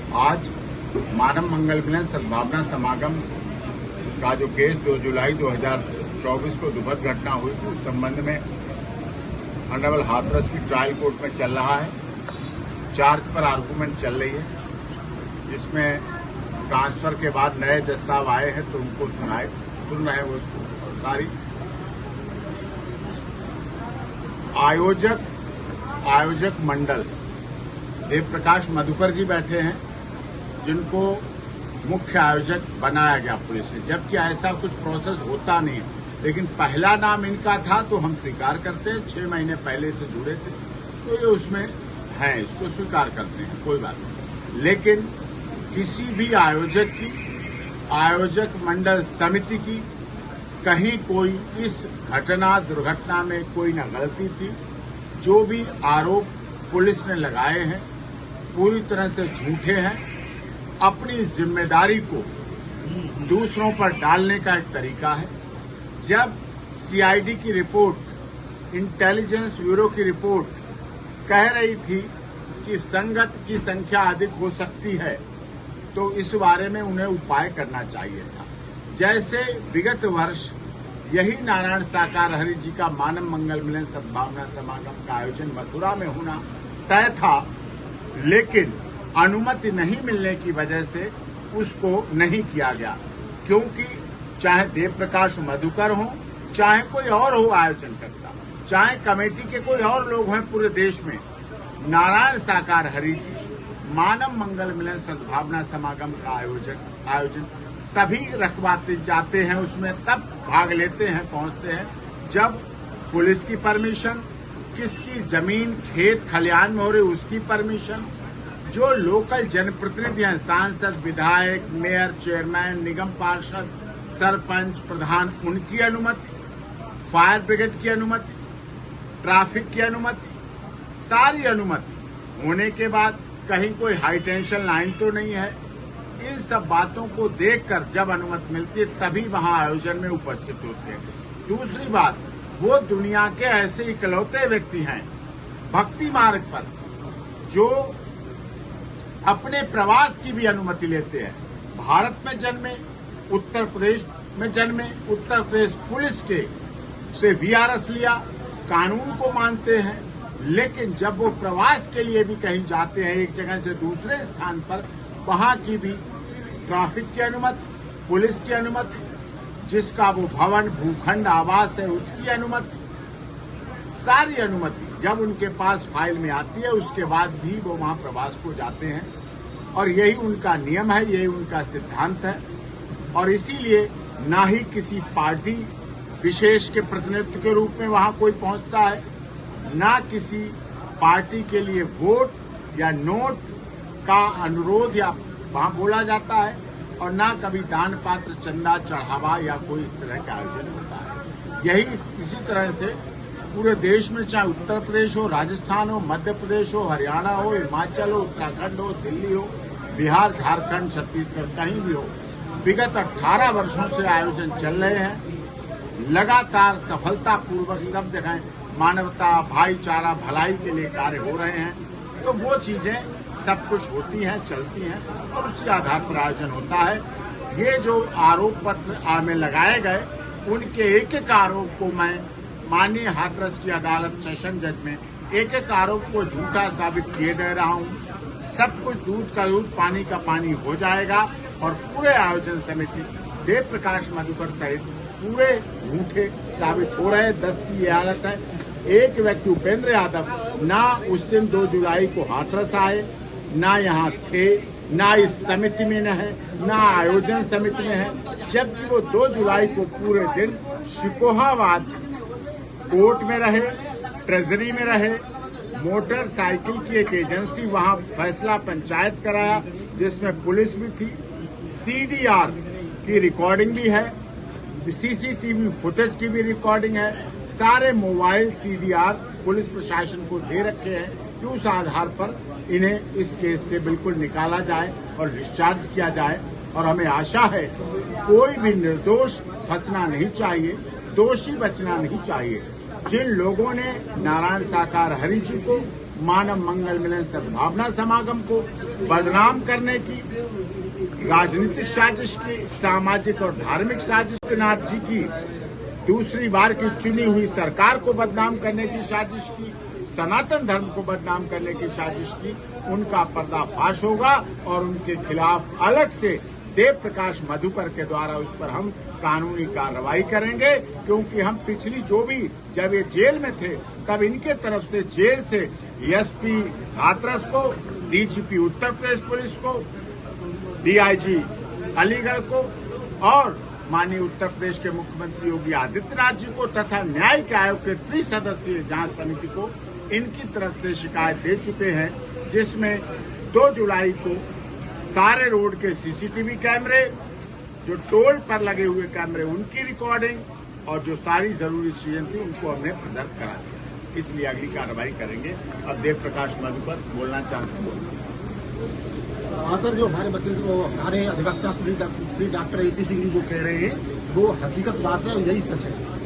आज मानव मंगल मिलन सद्भावना समागम का जो केस 2 जुलाई 2024 को दुखद घटना हुई थी, उस संबंध में ऑनरेबल हाथरस की ट्रायल कोर्ट में चल रहा है। चार्ज पर आर्गूमेंट चल रही है, जिसमें ट्रांसफर के बाद नए जज साहब आए हैं तो उनको सुन रहे हैं वो उसको। सारी आयोजक मंडल देव प्रकाश मधुकर जी बैठे हैं, जिनको मुख्य आयोजक बनाया गया पुलिस से, जबकि ऐसा कुछ प्रोसेस होता नहीं है। लेकिन पहला नाम इनका था तो हम स्वीकार करते हैं, 6 महीने पहले से जुड़े थे तो ये उसमें हैं, इसको स्वीकार करते हैं, कोई बात नहीं। लेकिन किसी भी आयोजक मंडल समिति की कहीं कोई इस दुर्घटना में कोई न गलती थी। जो भी आरोप पुलिस ने लगाए हैं पूरी तरह से झूठे हैं। अपनी जिम्मेदारी को दूसरों पर डालने का एक तरीका है। जब सीआईडी की रिपोर्ट, इंटेलिजेंस ब्यूरो की रिपोर्ट कह रही थी कि संगत की संख्या अधिक हो सकती है, तो इस बारे में उन्हें उपाय करना चाहिए था। जैसे विगत वर्ष यही नारायण साकार हरि जी का मानव मंगल मिलन सद्भावना समागम का आयोजन मथुरा में होना तय था, लेकिन अनुमति नहीं मिलने की वजह से उसको नहीं किया गया। क्योंकि चाहे देव प्रकाश मधुकर हो, चाहे कोई और हो आयोजन करता, चाहे कमेटी के कोई और लोग हैं पूरे देश में, नारायण साकार हरि जी मानव मंगल मिलन सद्भावना समागम का आयोजन तभी रखवाते जाते हैं, उसमें तब भाग लेते हैं, पहुंचते हैं, जब पुलिस की परमिशन, किसकी जमीन खेत खलिहान में हो रही उसकी परमिशन, जो लोकल जनप्रतिनिधि हैं, सांसद, विधायक, मेयर, चेयरमैन, निगम पार्षद, सरपंच, प्रधान, उनकी अनुमति, फायर ब्रिगेड की अनुमति, ट्रैफिक की अनुमति, सारी अनुमति होने के बाद कहीं कोई हाई टेंशन लाइन तो नहीं है। इन सब बातों को देखकर जब अनुमति मिलती है तभी वहां आयोजन में उपस्थित होते हैं। दूसरी बात, वो दुनिया के ऐसे इकलौते व्यक्ति हैं भक्ति मार्ग पर जो अपने प्रवास की भी अनुमति लेते हैं। भारत में जन्मे, उत्तर प्रदेश में जन्मे, उत्तर प्रदेश पुलिस के से वीआरएस लिया, कानून को मानते हैं, लेकिन जब वो प्रवास के लिए भी कहीं जाते हैं एक जगह से दूसरे स्थान पर, वहां की भी ट्रैफिक की अनुमति, पुलिस की अनुमति, जिसका वो भवन, भूखंड, आवास है उसकी अनुमति, सारी अनुमति जब उनके पास फाइल में आती है उसके बाद भी वो वहां प्रवास को जाते हैं। और यही उनका नियम है, यही उनका सिद्धांत है। और इसीलिए ना ही किसी पार्टी विशेष के प्रतिनिधित्व के रूप में वहां कोई पहुंचता है, ना किसी पार्टी के लिए वोट या नोट का अनुरोध या वहां बोला जाता है, और ना कभी दान पात्र, चंदा, चढ़ावा या कोई इस तरह का आयोजन होता है। यही इसी तरह से पूरे देश में, चाहे उत्तर प्रदेश हो, राजस्थान हो, मध्य प्रदेश हो, हरियाणा हो, हिमाचल हो, उत्तराखंड हो, दिल्ली हो, बिहार, झारखंड, छत्तीसगढ़, कहीं भी हो, विगत 18 वर्षों से आयोजन चल रहे हैं। लगातार सफलतापूर्वक सब जगह मानवता, भाईचारा, भलाई के लिए कार्य हो रहे हैं। तो वो चीजें सब कुछ होती हैं, चलती हैं, और उसी आधार पर आयोजन होता है। ये जो आरोप पत्र में लगाए गए, उनके एक एक आरोप को मैं माननीय हाथरस की अदालत सेशन जज में एक एक आरोप को झूठा साबित किए दे रहा हूं। सब कुछ दूध का दूध, पानी का पानी हो जाएगा, और पूरे आयोजन समिति देव प्रकाश मधुकर सहित पूरे झूठे साबित हो रहे हैं। 10 की ये हालत है। एक व्यक्ति उपेंद्र यादव ना उस दिन 2 जुलाई को हाथरस आए, ना यहाँ थे, ना इस समिति में न है, ना आयोजन समिति में है, जबकि वो 2 जुलाई को पूरे दिन शिकोहाबाद कोर्ट में रहे, ट्रेजरी में रहे, मोटरसाइकिल की एक एजेंसी वहां फैसला पंचायत कराया जिसमें पुलिस भी थी, सीडीआर की रिकॉर्डिंग भी है, सीसीटीवी फुटेज की भी रिकॉर्डिंग है, सारे मोबाइल सीडीआर पुलिस प्रशासन को दे रखे हैं कि उस आधार पर इन्हें इस केस से बिल्कुल निकाला जाए और डिस्चार्ज किया जाए। और हमें आशा है कोई भी निर्दोष फंसना नहीं चाहिए, दोषी बचना नहीं चाहिए। जिन लोगों ने नारायण साकार हरि जी को मानव मंगल मिलन सद्भावना समागम को बदनाम करने की राजनीतिक साजिश की, सामाजिक और धार्मिक साजिश, नाथ जी की दूसरी बार की चुनी हुई सरकार को बदनाम करने की साजिश की, सनातन धर्म को बदनाम करने की साजिश की, उनका पर्दाफाश होगा और उनके खिलाफ अलग से देव प्रकाश मधुकर के द्वारा उस पर हम कानूनी कार्रवाई करेंगे। क्योंकि हम पिछली जो भी जब ये जेल में थे तब इनके तरफ से जेल से एसपी हाथरस को, डीजीपी उत्तर प्रदेश पुलिस को, डीआईजी अलीगढ़ को और माननीय उत्तर प्रदेश के मुख्यमंत्री योगी आदित्यनाथ जी को तथा न्यायिक आयोग के त्रिसदस्यीय जांच समिति को इनकी तरफ से शिकायत दे चुके हैं, जिसमें 2 जुलाई को सारे रोड के सीसीटीवी कैमरे, जो टोल पर लगे हुए कैमरे उनकी रिकॉर्डिंग और जो सारी जरूरी चीजें थी उनको हमने प्रिजर्व करा दिया। इसलिए अगली कार्रवाई करेंगे। अब देव प्रकाश मधुकर बोलना चाहते हैं। हाँ सर, जो हमारे वकील को हमारे अधिवक्ता श्री डॉक्टर एपी सिंह जो कह रहे हैं वो हकीकत बात है, यही सच है।